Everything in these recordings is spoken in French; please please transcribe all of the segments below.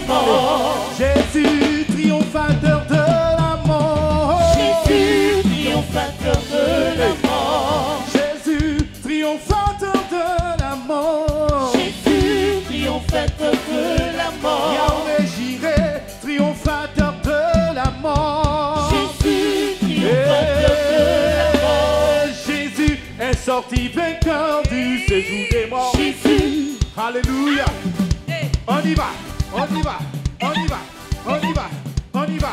mort. Jésus, triomphateur de la mort. Jésus, triomphateur de la mort. Jésus, triomphateur de la mort. Jésus, triomphateur de la mort. Yahweh Jireh, triomphateur de la mort. Jésus, triomphateur de la mort. Jésus est sorti vainqueur du séjour des morts. Jésus, Alléluia. On y va, on y va, on y va, on y va, on y va.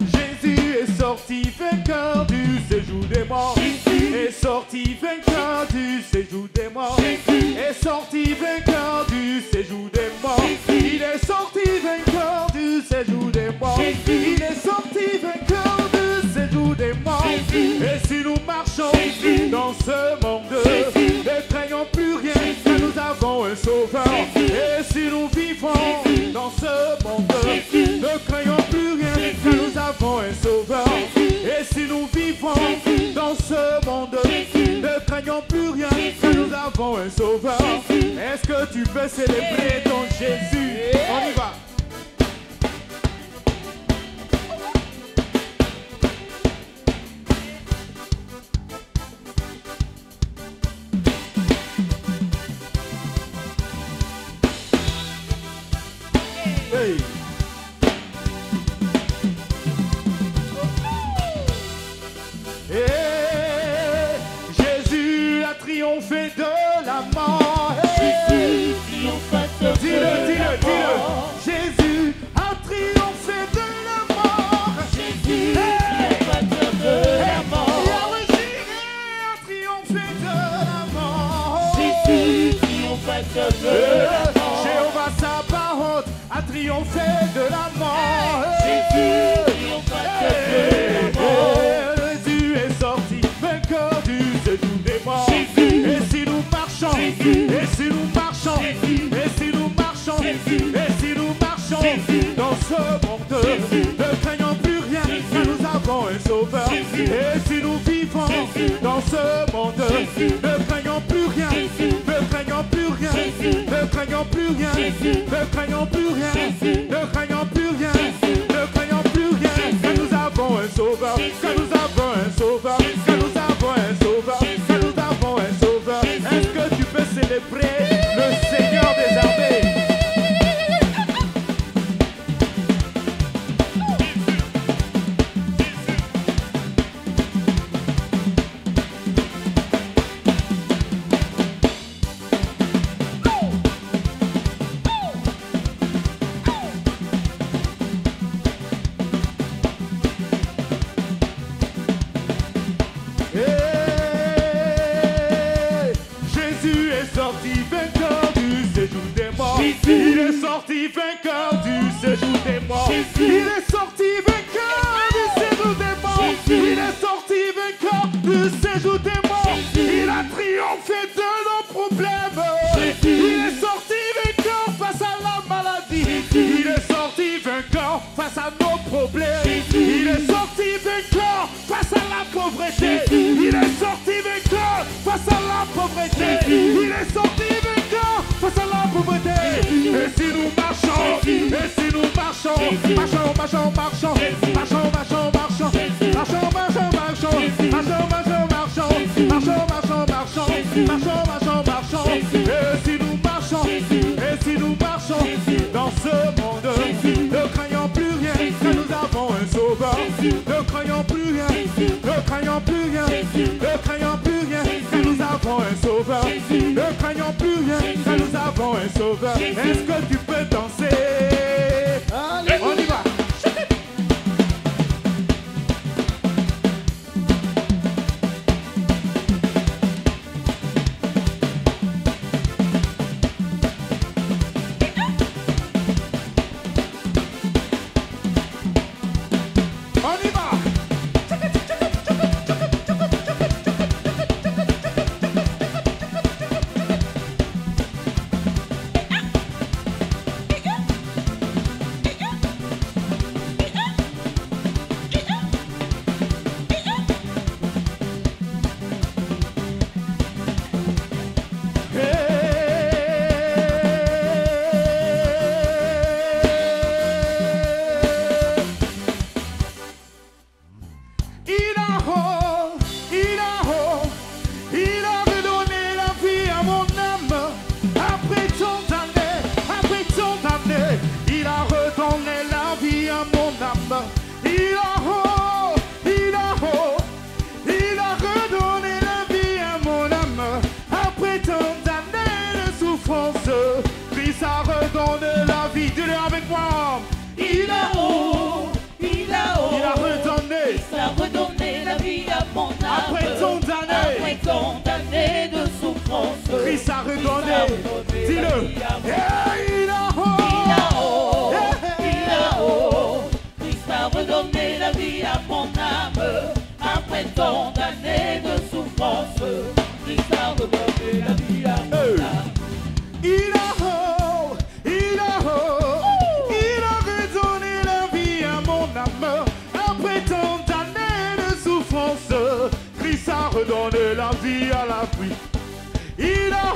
Jésus est sorti vainqueur du séjour des morts. Jésus est sorti vainqueur du séjour des morts. Jésus est sorti vainqueur du séjour des morts. Jésus. Il est sorti vainqueur du séjour des morts. Jésus. Il est sorti vainqueur du séjour des morts. Jésus. Et si nous marchons Jésus. dans ce monde, Jésus. ne craignons plus rien, car nous avons un sauveur. Jésus. Et si nous vivons Jésus. dans ce monde, Jésus. ne craignons plus rien, Jésus. car nous avons un sauveur. Jésus. Et si nous vivons Jésus. dans ce monde, Jésus. ne craignons plus rien, Jésus. car nous avons un sauveur. Jésus. Est-ce que tu peux célébrer ton Jésus? On y va. Hey. Et Jésus a triomphé de la mort. Jésus, triomphateur Dis-le, de dis-le, la dis-le. mort. Jésus a triomphé de la mort. Jésus, triomphateur de la mort. Yahweh Jireh a triomphé de la mort. Jésus, triomphateur de la mort. Jéhovah Sabaoth a triomphé de la mort. Jésus, triomphateur de la mort. Jésus est sorti vainqueur du séjour des morts. Jésus. Et si nous marchons, Jésus. et si nous marchons, Jésus. et si nous marchons, Jésus. et si nous marchons Jésus. dans ce monde, Jésus. ne craignons plus rien, Jésus. car nous avons un sauveur. Jésus. Et si nous vivons Jésus. dans ce monde, Jésus. ne craignons plus rien, Jésus. ne craignons plus rien, Jésus. ne craignons plus rien, Jésus. ne craignons plus rien, Jésus. ne craignons plus rien, Jésus. ne craignons plus rien, Jésus. car nous avons un sauveur, Jésus. car nous avons un sauveur, Jésus. car nous avons un sauveur, Jésus. car nous avons un sauveur. Jésus. Est-ce que tu peux célébrer le Seigneur des armées? Et Jésus est sorti vainqueur du séjour des morts. Jésus. Il est sorti vainqueur du séjour des morts. Jésus. Il est sorti vainqueur du séjour des morts. Jésus. Il est sorti vainqueur du séjour des morts. Jésus. Il a triomphé de nos problèmes. Jésus. Il est sorti vainqueur face à la maladie. Jésus. Il est sorti vainqueur face à nos problèmes. Jésus. Il est sorti vainqueur face à la pauvreté. Jésus. Il est sorti vainqueur face à la pauvreté. Jésus. Il est sorti vainqueur face à la pauvreté. Jésus. Et si nous marchons, Jésus. et si nous marchons, Jésus. marchons, marchons, marchons, Jésus. marchons, marchons, marchons, Jésus. marchons, marchons, marchons, Jésus. marchons, marchons, marchons, Jésus. marchons, marchons, marchons, Jésus. marchons, marchons, marchons. Jésus. Et si nous marchons, Jésus. et si nous marchons Jésus. dans ce monde, Jésus. ne craignons plus rien, Jésus. car nous avons un sauveur. Jésus. Ne craignons plus rien, Jésus. ne craignons plus rien, Jésus. ne craignons plus rien, Jésus. car nous avons un sauveur. Jésus. Ne craignons plus rien, Jésus. car nous avons un sauveur. Jésus. Est-ce que tu peux danser? On y va. On y va. il a redonné la vie à mon âme. Après tant d'années, il a redonné la vie à mon âme. Il a redonné la vie à mon âme. Après tant d'années de souffrance, Christ a redonné la vie. Dis-le avec moi. Il a redonné la vie à mon âme. Après tant d'années de souffrance, Christ a redonné. Dis-le. Christ a redonné la vie à mon âme. Après tant d'années de souffrance, Christ a redonné la vie à mon âme. Il a redonné la vie à mon âme. Après tant d'années de souffrance, Christ a redonné la vie à la pluie. Il a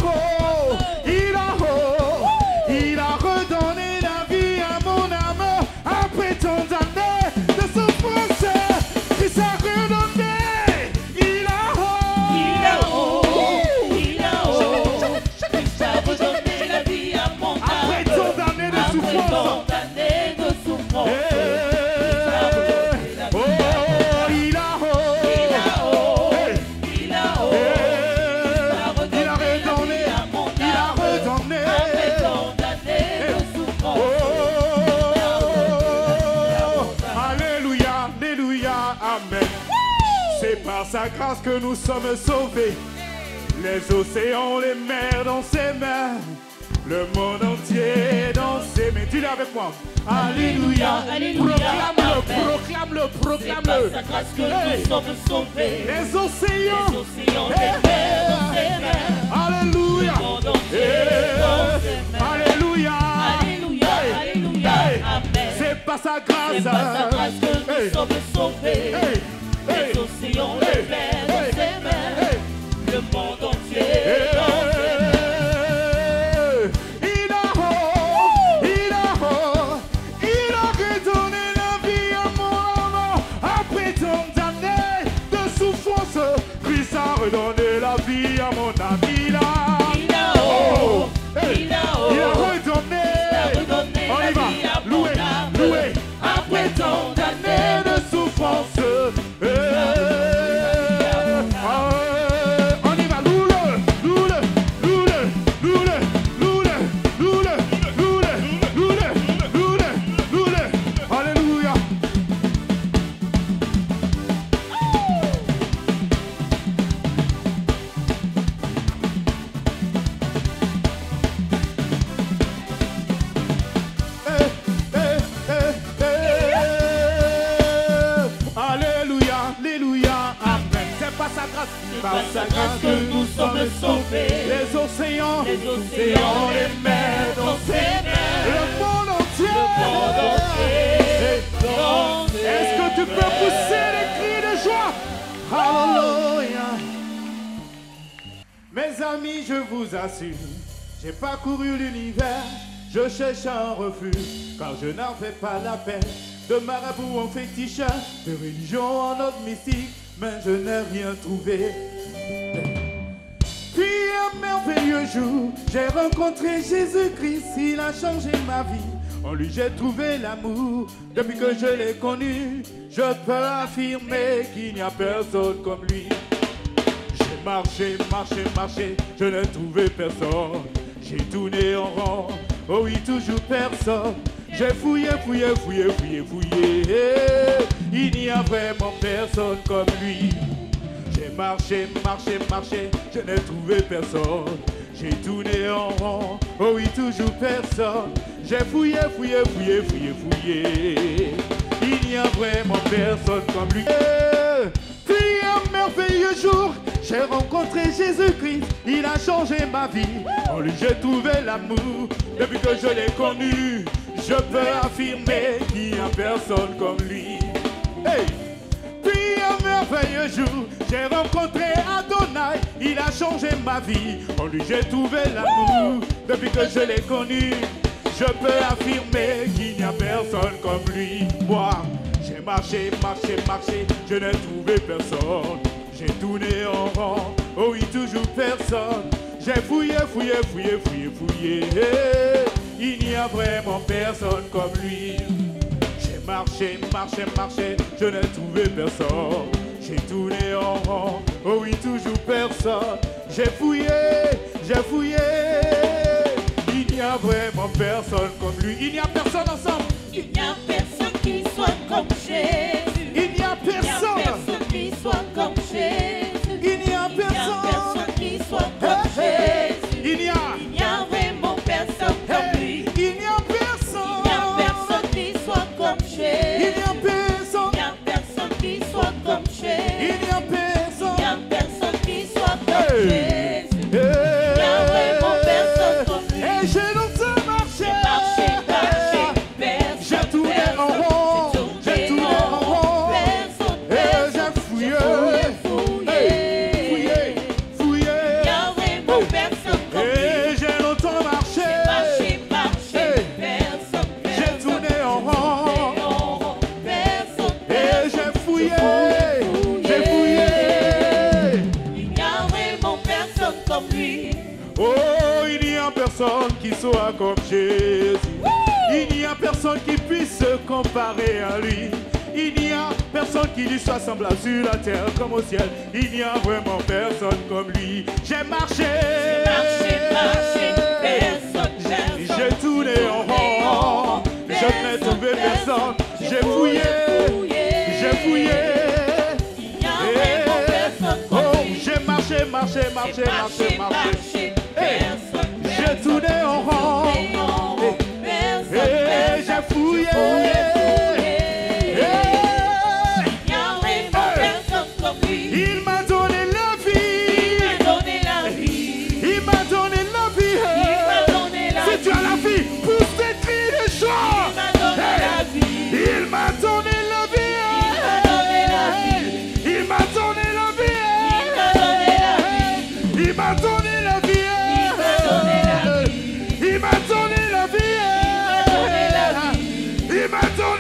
redonné la vie à mon âme. Après tant d'années de souffrance, Christ a redonné. Christ a redonné la vie à mon âme. Après tant d'années de souffrance. Par sa grâce que nous sommes sauvés. Les océans, les mers dans ses mains. Le monde entier dans ses mains. Dis-le avec moi. Alléluia. Proclame-le. C'est par sa grâce que nous sommes sauvés. Les océans, les mers dans ses mains. Alléluia. Le monde entier dans ses mains. Alléluia. Amen. C'est par sa grâce. C'est par sa grâce que nous sommes sauvés. Les océans, les mers dans ses mains. Le monde entier dans ses mains. Il a redonné la vie à mon âme. Après tant d'années de souffrance, Christ a redonné la vie à mon âme. Il a redonné la vie à mon âme. Loué. Après tant d'années de souffrance. On y va, loule. Alléluia. Alléluia, amen. C'est par sa grâce. Par sa grâce que nous sommes sauvés. Les océans, les mers dans ses mains. le monde entier. Dans ses Est-ce que tu peux pousser les cris de joie? Alléluia. Mes amis, je vous assure, j'ai parcouru l'univers, je cherche un refuge, car je n'en fais pas la peine. De marabout en féticheur, de religion en ordre mystique, mais je n'ai rien trouvé. Puis un merveilleux jour, j'ai rencontré Jésus-Christ, il a changé ma vie. En lui j'ai trouvé l'amour, depuis que je l'ai connu, je peux affirmer qu'il n'y a personne comme lui. J'ai marché, je n'ai trouvé personne. J'ai tourné en rond, oh oui, toujours personne. J'ai fouillé, il n'y a vraiment personne comme lui. J'ai marché, je n'ai trouvé personne. J'ai tourné en rond, oh oui, toujours personne. J'ai fouillé, il n'y a vraiment personne comme lui. Puis un merveilleux jour, j'ai rencontré Jésus-Christ, il a changé ma vie. En lui j'ai trouvé l'amour, depuis que je l'ai connu, je peux affirmer qu'il n'y a personne comme lui. Hey! Puis un merveilleux jour, j'ai rencontré Adonai, il a changé ma vie. En lui j'ai trouvé l'amour, depuis que je l'ai connu, je peux affirmer qu'il n'y a personne comme lui. Moi, j'ai J'ai marché, marché, marché, je n'ai trouvé personne. J'ai tourné en rond, oh oui, toujours personne. J'ai fouillé, fouillé, fouillé, fouillé, fouillé. Il n'y a vraiment personne comme lui. J'ai marché, marché, marché, je n'ai trouvé personne. J'ai tourné en rond, oh oui, toujours personne. J'ai fouillé, il n'y a vraiment personne comme lui. Il n'y a personne ensemble. Il n'y a personne qui soit comme Jésus. Il n'y a Il n'y a personne. personne qui soit comme Jésus. Il n'y a Il n'y a personne. personne qui soit comme Jésus. Il n'y a. Il n'y a vraiment personne comme lui. Il n'y a personne. Il n'y a personne qui soit comme Il Jésus. n'y a personne. Il n'y a personne qui soit comme Jésus. Il n'y a personne. Il n'y a personne qui soit comme Jésus. Il n'y a vraiment personne comme lui. Et j'ai longtemps marché. J'ai J'ai tourné en rond. J'ai tourné en rond. Et j'ai fouillé. Fouillé. Fouillé. Il n'y a vraiment personne comme lui. Et j'ai longtemps marché. J'ai tourné en rond. Et j'ai fouillé. J'ai fouillé. Il n'y a vraiment personne comme lui. Oh, il n'y a personne qui soit comme Jésus. Il n'y a personne qui puisse se comparer à lui. Il n'y a personne qui lui soit semblable sur la terre comme au ciel. Il n'y a vraiment personne comme lui. J'ai marché. Personne. J'ai tourné en rond. Je n'ai trouvé personne. J'ai fouillé. J'ai fouillé. Il n'y a vraiment personne comme Oh, lui. j'ai marché, marché, marché, marché, marché. Personne. J'ai tourné en rond. Et j'ai fouillé. Il n'y a vraiment personne comme lui. Il m'a donné la vie. Il m'a donné la vie. Il m'a donné la vie. Il m'a donné la Si tu as la vie, pousse tes cris de joie. Il m'a donné la vie. Il m'a donné la vie. Il m'a donné la vie. Il m'a donné la vie. Il m'a donné la vie. Il m'a donné la vie. Il m'a donné la vie. Il m'a donné la vie. Il m'a donné la vie. Il m'a donné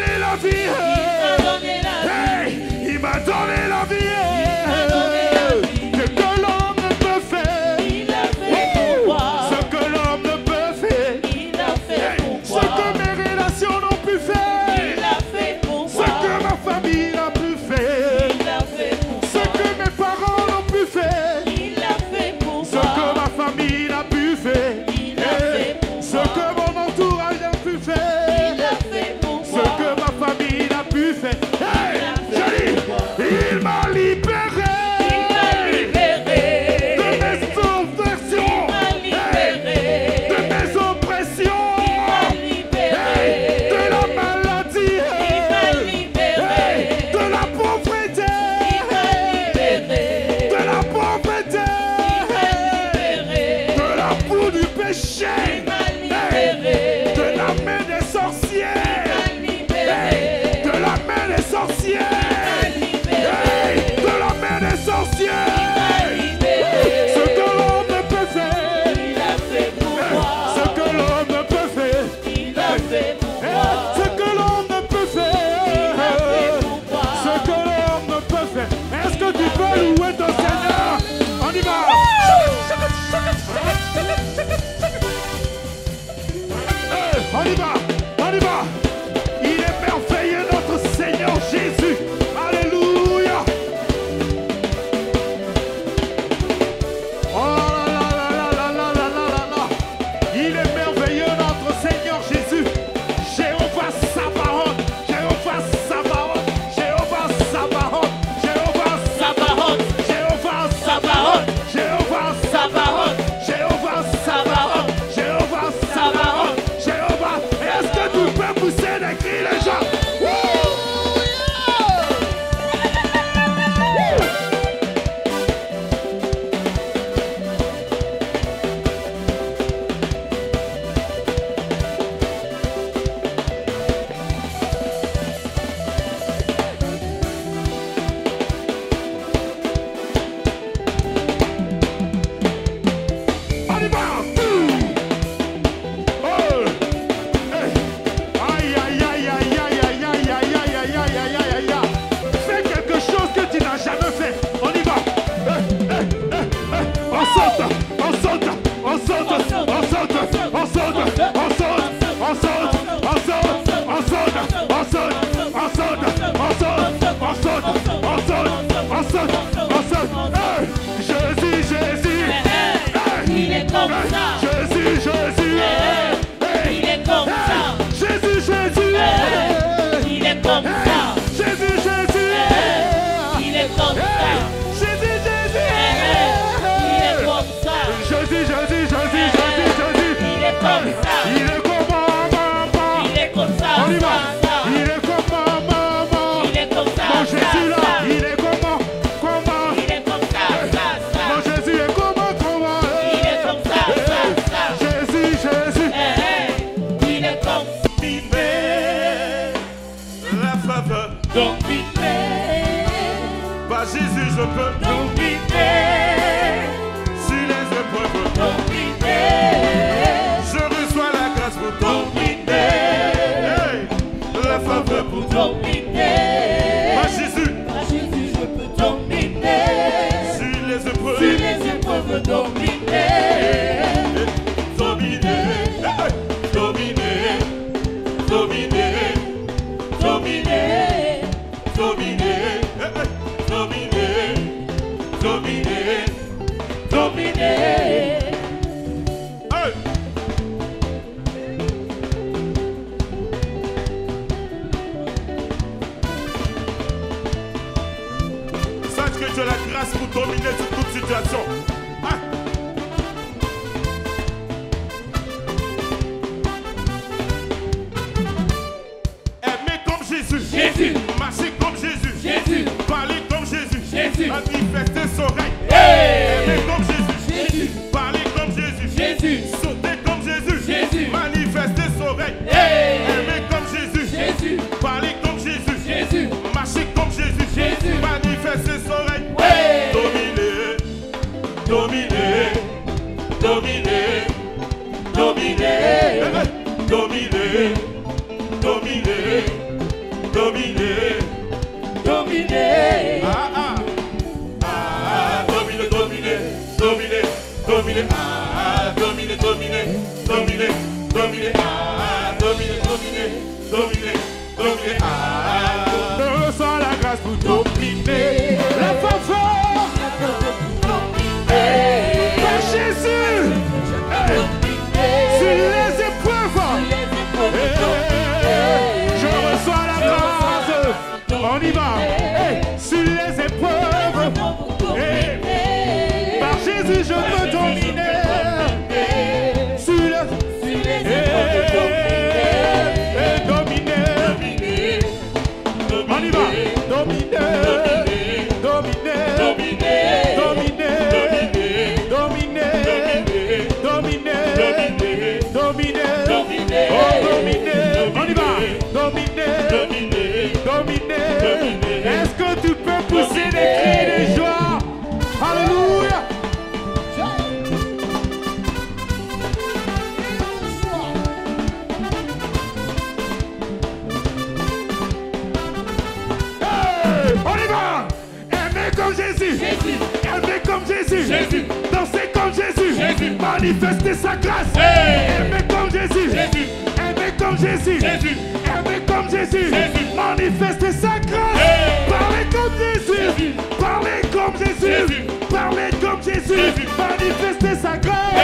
Jésus, je peux dominer. sur les épreuves. Dominer. Je reçois la grâce pour Dominer. Hey, la faveur pour Dominer. Par Jésus, Par Jésus, je peux dominer. sur les épreuves. Sur les épreuves, dominer. Dominer, hey, dominer, dominer, Dominer. dominer, hey, dominer, dominer, Dominer. hey. Sache que tu as la grâce pour dominer sur toute situation. Ah. Aimer comme Jésus. Jésus. Marcher comme Jésus. Jésus. Parler comme Jésus. Jésus. Manifester son règne. Hey. Aimer comme Jésus. Jésus. Parler comme Jésus. Jésus. Sauter comme Jésus. Jésus. Manifester son règne. Hey. Aimer comme Jésus. Jésus. Parler comme Jésus. Jésus. Marcher comme Jésus. Jésus. Manifester son règne. Hey. Dominer. Dominer. Dominer. Dominer. Dominer. Dominer. Dominer. Dominer. Ah ah. Ah, dominer, dominer, dominer, dominer. Ah, dominer, dominer, dominer, dominer. Ah, dominer, dominer, dominer, dominer. Ah, je ressens la grâce pour dominer. La faveur par Jésus. Hey. Sur les épreuves. Hey. Je reçois la grâce. On y va. Hey. Sur les épreuves. Hey. Par Jésus, je peux dominer. Sur les dominer. On y va. Dominer. Dominer. Dominer. Dominer. Dominer. Dominer. Dominer. Oh, dominer. On y va. Dominer. Dominer. Est-ce que tu peux pousser des cris de joie? Alléluia. Hey, on y va. Aimer comme Jésus. Aimer comme Jésus. Danser comme Jésus. Manifester sa grâce. Aimer comme Jésus. Aimer comme Jésus. Aimer comme Jésus. Manifester sa grâce. Parler comme Jésus. Parler comme Jésus. Parler comme Jésus. Manifester sa grâce.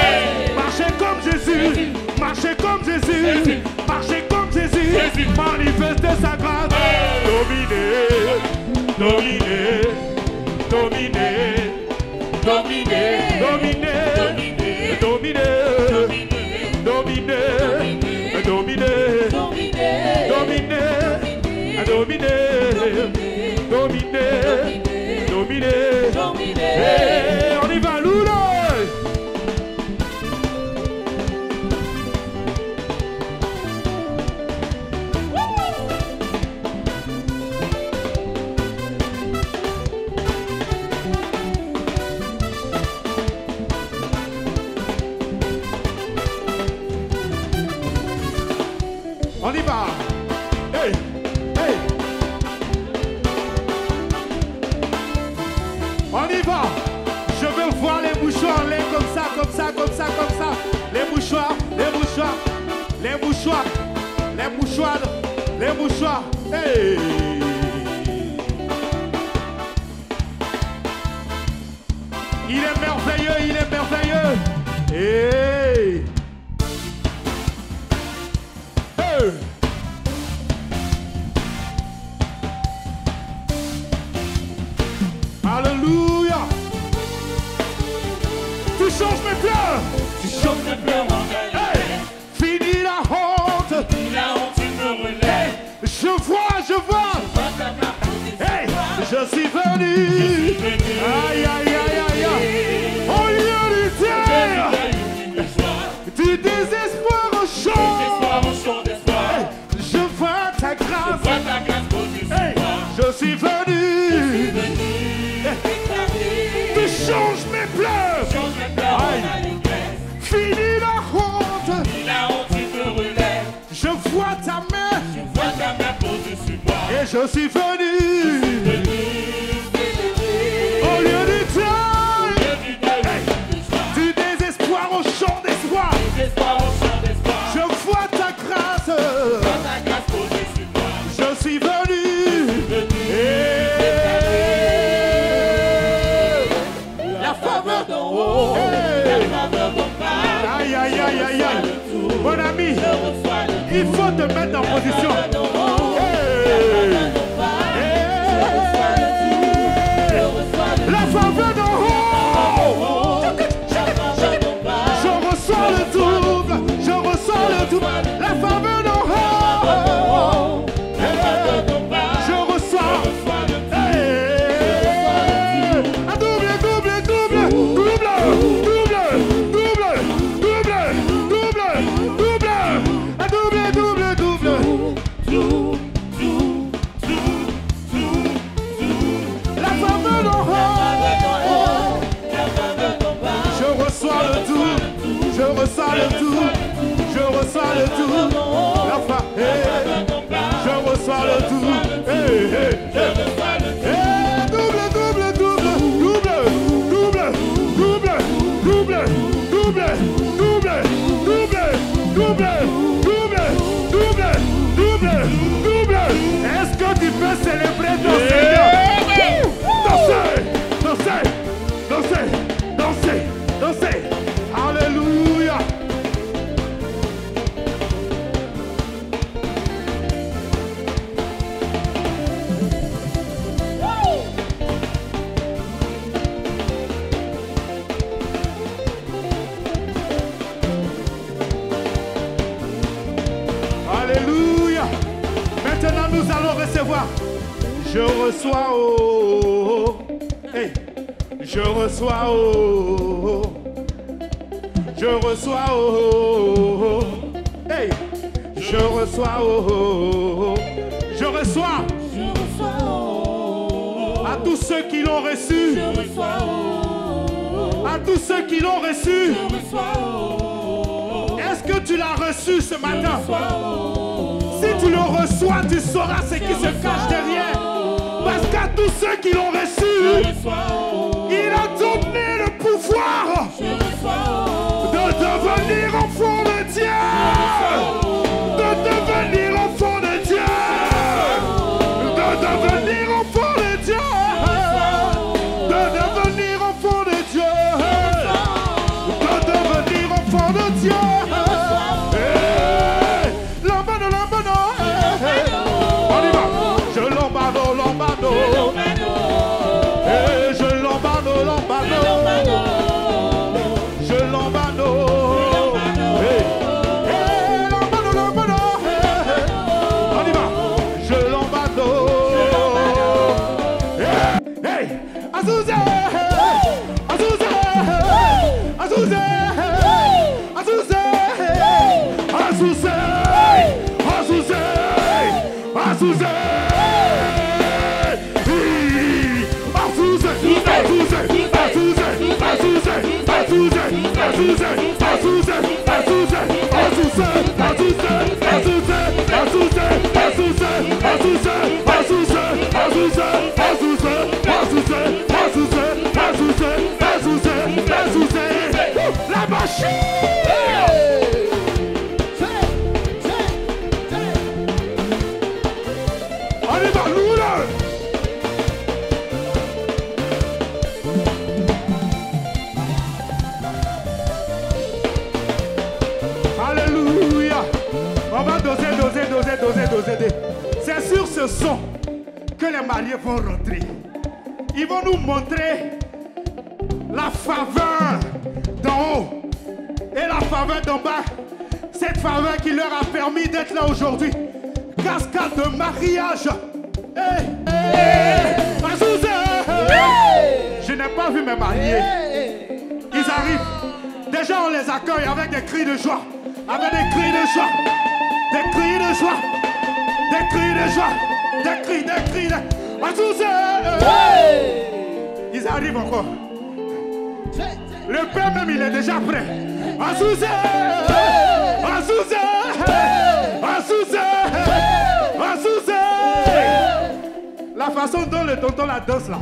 Marcher comme Jésus. Marcher comme Jésus. Marcher comme Jésus. Manifester sa grâce. Dominer. Dominer. Dominer. Dominer. Dominer. Dominer. Dominer. Dominer. Dominer. Hey, on y va, Loulou. On y va. Hey, hey. On y va. Je veux voir les mouchoirs, les comme ça, comme ça, comme ça, comme ça. Les mouchoirs, les mouchoirs, les mouchoirs, les mouchoirs, les mouchoirs. Hey. Il est merveilleux, il est merveilleux. Hey. Hey. Alléluia. Tu changes mes pleurs. Tu changes mes pleurs en Hey. alegria. Fini la honte. Fini la honte, tu me relèves. Je vois, je vois. Vois ta main posée sur Hey. moi. Je suis venu. Aïe, aïe, aïe, aïe, aïe. Au lieu du terre. Du désespoir au chant. Hey. Je vois ta grâce. Hey. Je suis venu. Je suis venu au lieu du deuil, du désespoir au chant d'espoir. Je vois ta grâce. Je suis venu. La faveur d'en haut, la faveur d'en bas. Aïe, aïe, aïe, aïe, aïe. Mon ami, il faut te mettre en position. La faveur d'en haut. Je reçois le double. Je reçois le double. La faveur d'en haut. Je reçois. Un double, double, double, double, double, double, double, double, double, un double, double, double. La faveur d'en haut. Je reçois le tout, je reçois le tout, je reçois le tout. La faveur, je reçois le tout. Double, double, double, double, double, double, double, double, double, double, double, double, double, double. Est-ce que tu peux célébrer ton Seigneur? Dansez, dansez, dansez, dansez, dansez. Alléluia. Alléluia. Maintenant, nous allons recevoir. Je reçois, oh, hey. Je reçois, oh, je reçois, oh, hey. Je reçois, oh, je reçois à tous ceux qui l'ont reçu, à tous ceux qui l'ont reçu. Est-ce que tu l'as reçu ce matin? Si tu le reçois, tu sauras ce qui se cache derrière. Parce qu'à tous ceux qui l'ont reçu, il a donné le pouvoir de devenir enfant de Dieu. De devenir enfant de Dieu. De devenir enfant de Dieu. De devenir enfant de Dieu. De devenir enfant de Dieu. La machine. Alléluia. On va doser. C'est sur ce son que les mariés vont rentrer. Ils vont nous montrer la faveur d'en haut et la faveur d'en bas. Cette faveur qui leur a permis d'être là aujourd'hui. Cascade de mariage. Hey, hey, je n'ai pas vu mes mariés. Ils arrivent. Déjà on les accueille avec des cris de joie. Avec des cris de joie. Des cris de joie. Des cris de joie. Des cris de... Ils arrivent encore. Le père même il est déjà prêt. Azouzé, Azouzé, Azouzé, Azouzé, La façon dont le tonton la danse là,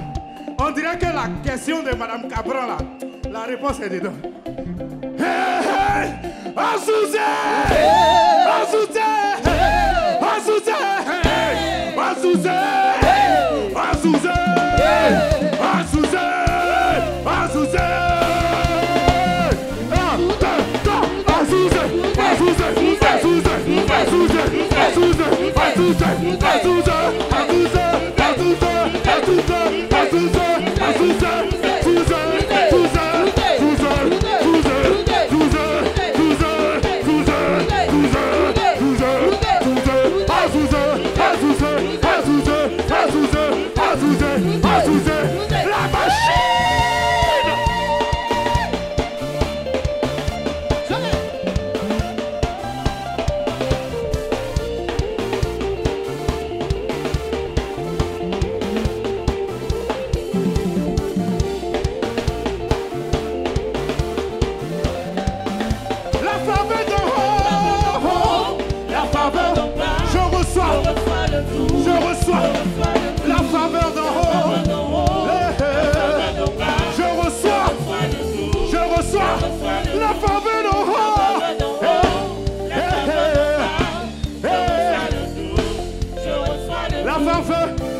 on dirait que la question de Madame Cabran là, la réponse est dedans. Hey, Azouzé, Azouzé, Azouzé, Azouzé, Azouzé, Azouzé, Azouzé. La machine.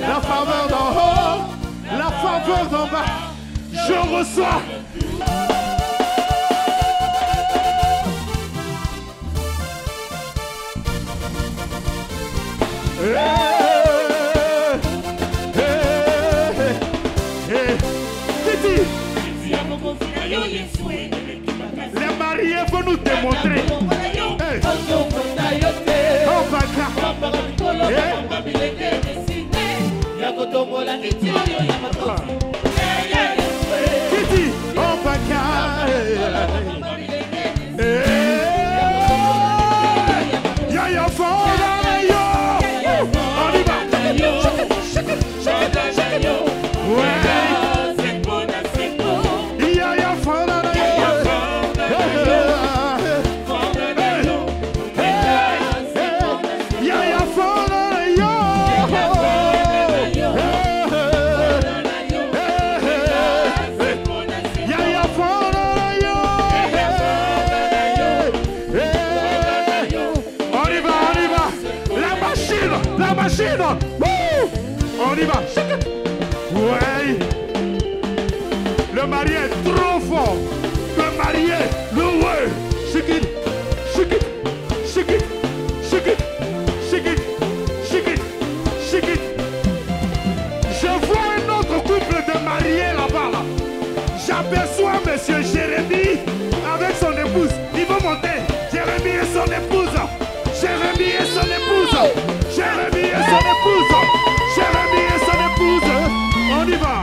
La faveur d'en haut, la faveur d'en bas, je reçois. Les mariés vont nous démontrer. Kitty, on va Yaya Fonda yo, on y va. Yaya Fonda yo, Yaya Fonda yo. On y va. Ouais. Le marié est trop fort. Le marié, le ouais. Shake it, shake it, shake it, shake it, shake it, shake it, shake it. Je vois un autre couple de mariés là-bas. Là. J'aperçois monsieur Jérémie avec son épouse. Il va monter. Jérémie et son épouse. Jérémie et son épouse. Jérémie et son épouse. Jérémie et son épouse. On y va.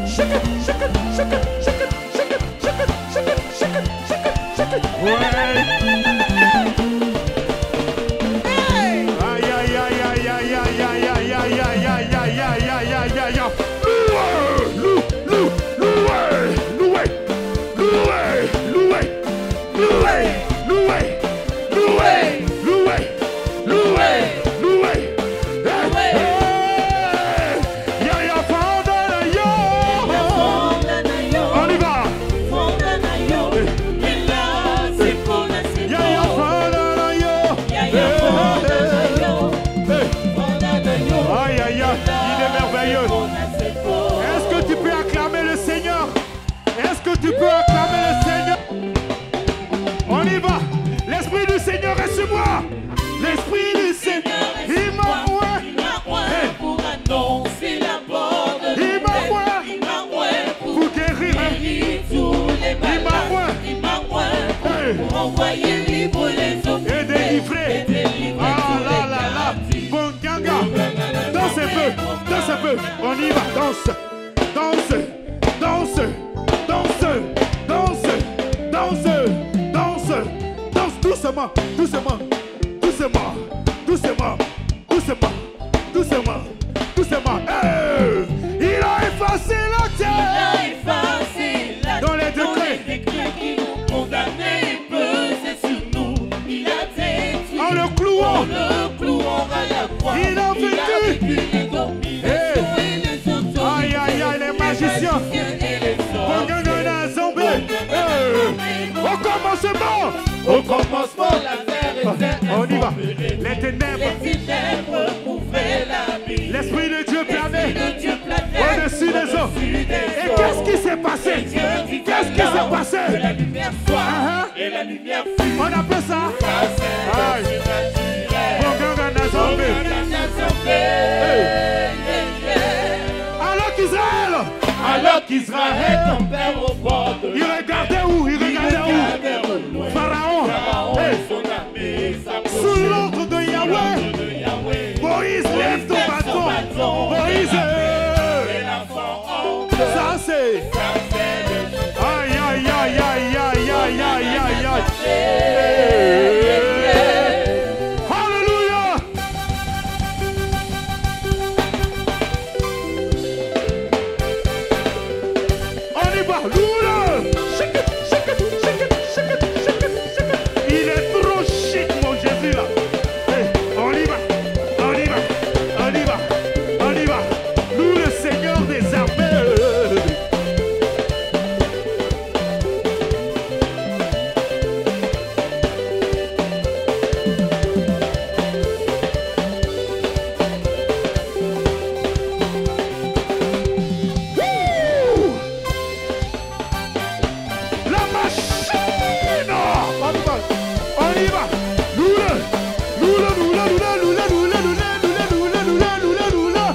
Shake it, shake it, shake it, shake it, shake it, shake it, shake it, shake it, shake it, shake it. Ouais. Aïe aïe aïe aïe aïe aïe aïe aïe aïe aïe aïe aïe aïe aïe aïe aïe aïe. Loué, loué, loué, loué, loué, loué, loué, loué, loué, loué, loué. Aïe aïe aïe, il est merveilleux. Est-ce que tu peux acclamer le Seigneur? Est-ce que tu peux acclamer le Seigneur? On y va. L'Esprit du Seigneur est sur moi. L'Esprit du Seigneur il m'a oint pour annoncer la bonne il m'a oint pour guérir tous les malades. Il m'a oint pour envoyer libre les hommes et délivrer. Ah là là là. Bon ganga. Danse un peu. Danse un peu. On y va. Danse. Danse. Danse. Danse. Danse. Danse. Danse. Danse doucement. Doucement. Doucement. Doucement. Doucement. Doucement. Doucement. Il a effacé la terre. Dans les décrets qui nous condamnaient et pesaient sur nous. Il a détruit en le clouant à la croix. Il a vécu les dominations et Au commencement, au commencement, la terre était on y va. informée. Les ténèbres couvraient l'abîme. L'Esprit de Dieu planait Au-dessus des eaux. Et qu'est-ce qui s'est passé? Qu'est-ce qui s'est passé? Que la lumière soit et la lumière fut. On appelle ça? Aïe. Alors qu'Israël tombait au bord de il regardait où? Il regardait où? Pharaon. Son armée Sous l'ordre de Yahweh. Moïse, lève ton bâton. Moïse. Ça c'est. Aïe, aïe, aïe, aïe, aïe, aïe, aïe, aïe, aïe. Alléluia. On y va. Loula. Shake it, shake it, shake it, shake it, shake it, shake it. Il est trop chic, mon Jésus là. Hey, on y va, on y va, on y va, on y va. Nous, le Seigneur des armées. La machine! On y va! Loula! Loula, loula, loula, loula, loula, loula, loula, loula, loula, loula, loula!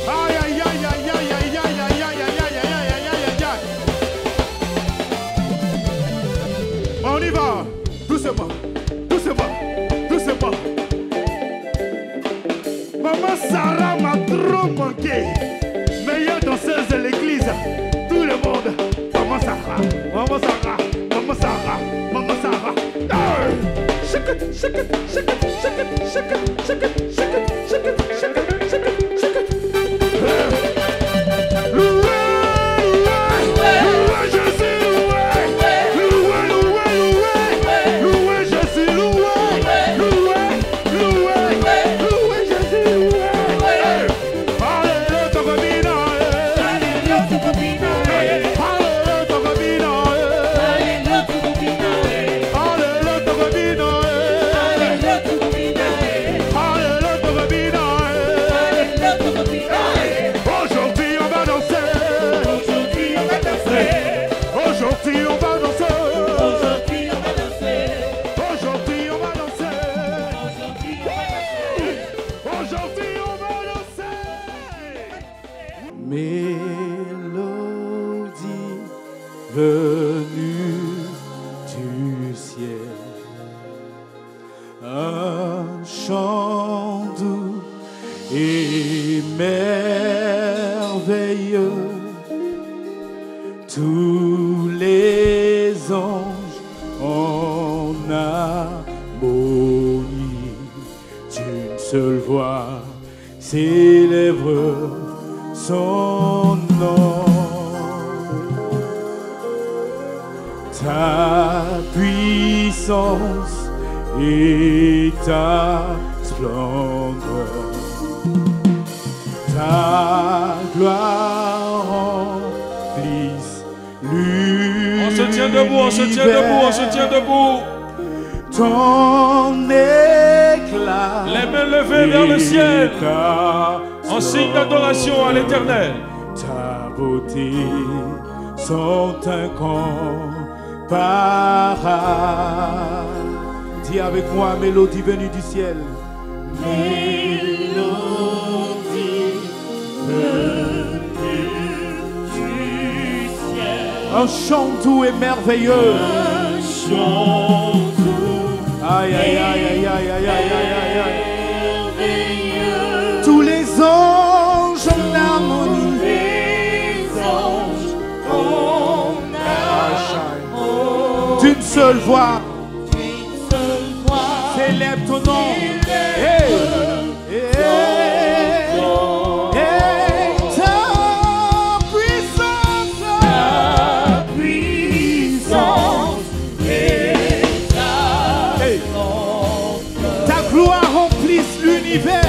Aïe, aïe, aïe, aïe, aïe, aïe, aïe, aïe, aïe, aïe, aïe, aïe, aïe, aïe, aïe. On y va! Doucement, doucement, doucement. Maman Sarah m'a trop manqué. Meilleure danseuse de l'église. Tout le monde. Maman Sarah, Maman Sarah, Maman Sarah, Maman Sarah. Hey! Shake it, shake it, shake it, shake it, shake it, shake it, shake it, shake it, shake it, shake it, shake it. Loué, loué, loué Jésus, loué, loué, loué, loué, loué Jésus, loué, loué, loué, loué Jésus, loué. Alléluia, ton comina, Alléluia, tu combines. alléluia, ton comina, Alléluia, tu combines. alléluia, ton comina, Alléluia, tu combines. alléluia, ton comina. Alléluia, tu combines. Aujourd'hui on va danser. Aujourd'hui, on va danser. Aujourd'hui on va danser. Aujourd'hui, on va danser. Aujourd'hui on va danser. Aujourd'hui, on va danser. Aujourd'hui on va danser. Mélodie venue du ciel. Un chant doux et merveilleux. Tous les anges en harmonie d'une seule voix célèbrent son nom. Ta puissance et ta splendeur, ta gloire remplissent l'univers. On se tient debout, on se tient debout, on se tient debout. Ton éclat, Les mains levées vers le ciel, ta en signe d'adoration à l'Éternel. Ta beauté sont incomparables. Dis avec moi, mélodie venue du ciel. Mélodie venue du ciel. Un chant doux et merveilleux. Un chant doux. Aïe, aïe, aïe, aïe, aïe, aïe, aïe, aïe, aïe. Tous les anges en harmonie. D'une seule voix, célèbre ton nom. Hey. Ta puissance, Hey. Ta gloire remplisse l'univers.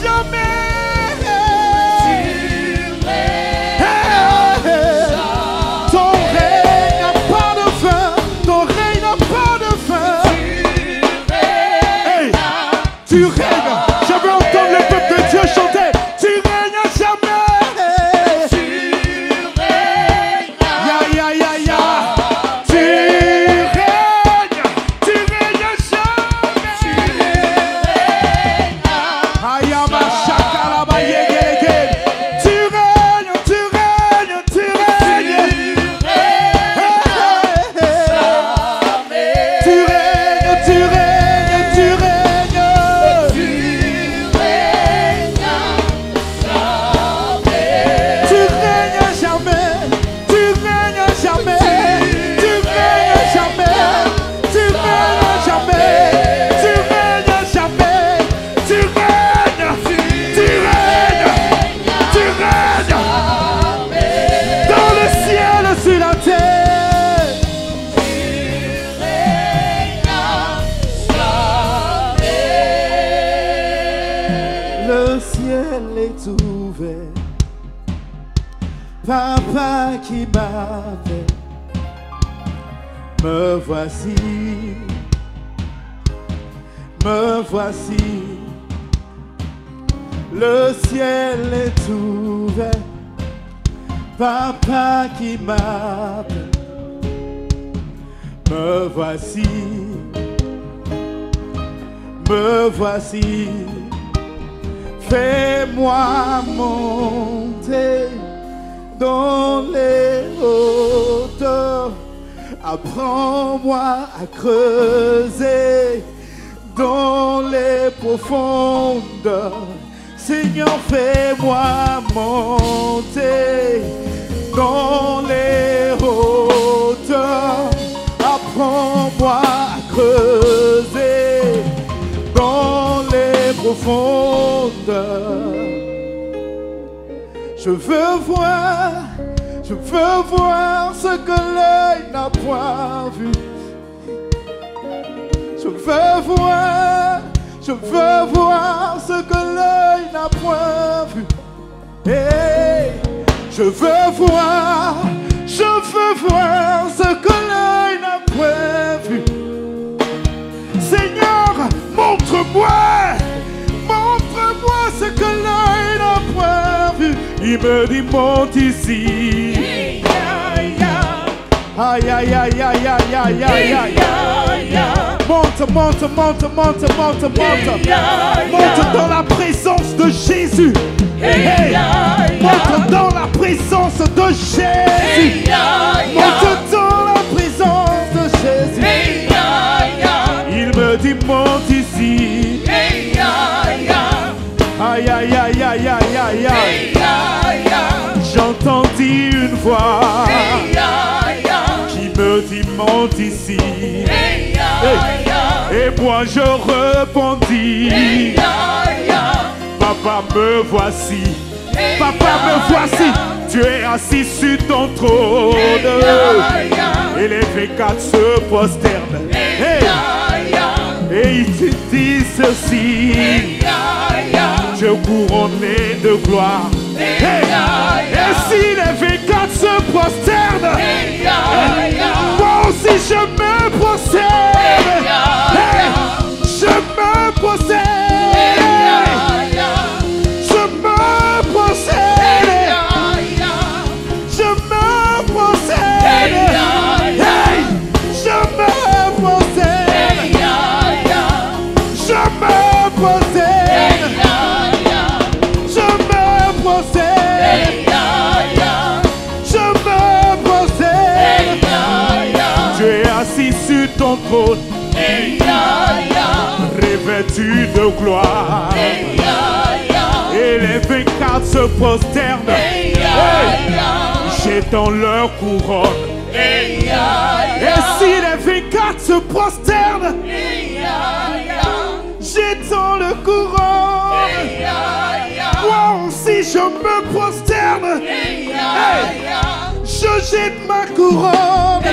jamais. est ouvert. Papa qui m'appelle, me voici, me voici. Le ciel est ouvert. Papa qui m'appelle, me voici, me voici. Fais-moi monter dans les hauteurs. Apprends-moi à creuser dans les profondeurs. Seigneur, fais-moi monter dans les hauteurs. Apprends-moi à creuser dans les profondeurs. Je veux voir ce que l'œil n'a point vu. Je veux voir ce que l'œil n'a point vu. Hey, je veux voir ce que l'œil n'a point vu. Seigneur, montre-moi ce que l'œil n'a point vu. Il me dit monte ici. Aïe, aïe, aïe, aïe, aïe, aïe, aïe, aïe. Monte. Monte dans la présence de Jésus. Hey, monte dans la présence de Jésus. Monte dans la présence de Jésus. Il me dit monte ici. Aïe, aïe, aïe, aïe, aïe, aïe, aïe. J'entendis une voix qui me dit monte ici. Et moi je répondis, Papa me voici, Papa me voici. Tu es assis sur ton trône et les V4 se prosternent. Et il te dit ceci, je couronné de gloire. Et si les V4 se prosternent, moi aussi je me prosterne. Je me prosterne. Je me prosterne. Je me prosterne. Je me prosterne. Je me prosterne. Je me prosterne. Je me prosterne. Tu es assis sur ton trône, revêtu de gloire. Et les 24 se prosternent, jetant leur couronne. Et si les 24 se prosternent, jetant le couronne, moi aussi je me prosterne. Je jette ma couronne.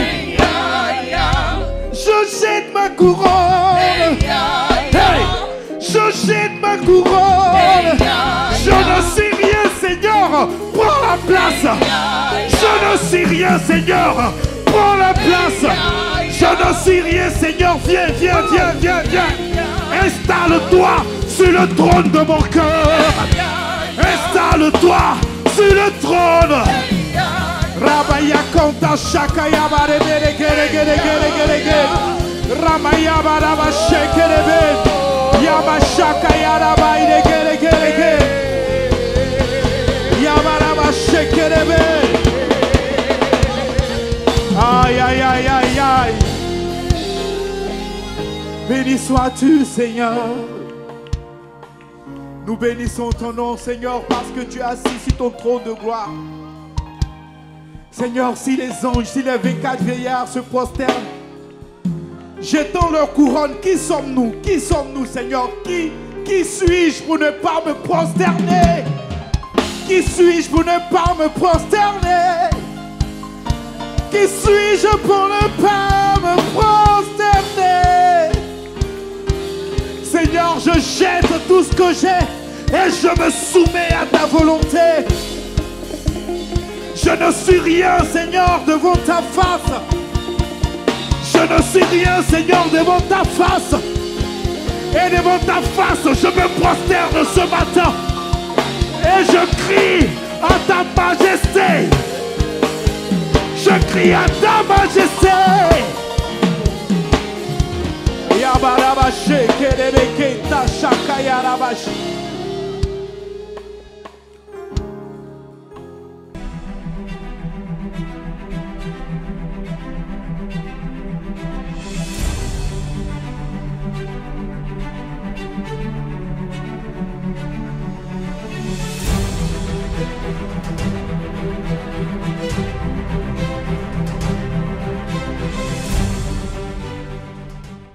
Je jette ma couronne. Je jette ma couronne. Je ne sais rien, Seigneur. Prends la place. Je ne sais rien, Seigneur. Prends la place. Je ne sais rien, Seigneur. Viens. Installe-toi sur le trône de mon cœur. Installe-toi sur le trône. Rabaya konta shakaya barebere gere. Ramaya baraba shekerebe. Yama shakaya rabaire gere. Yama raba shekerebe. Aïe, aïe, aïe, aïe, aïe. Béni sois-tu, Seigneur. Nous bénissons ton nom, Seigneur, parce que tu es assis sur ton trône de gloire. Seigneur, si les anges, si les 24 vieillards se prosternent, jetons leur couronne, qui sommes-nous? Qui sommes-nous, Seigneur? Qui suis-je pour ne pas me prosterner? Qui suis-je pour ne pas me prosterner? Qui suis-je pour ne pas me prosterner? Seigneur, je jette tout ce que j'ai. et je me soumets à ta volonté. Je ne suis rien, Seigneur, devant ta face. Je ne suis rien, Seigneur, devant ta face. Et devant ta face, je me prosterne ce matin. Et je crie à ta majesté. Je crie à ta majesté. Yabarabashi, Kerebeke, Tashaka Yarabashi.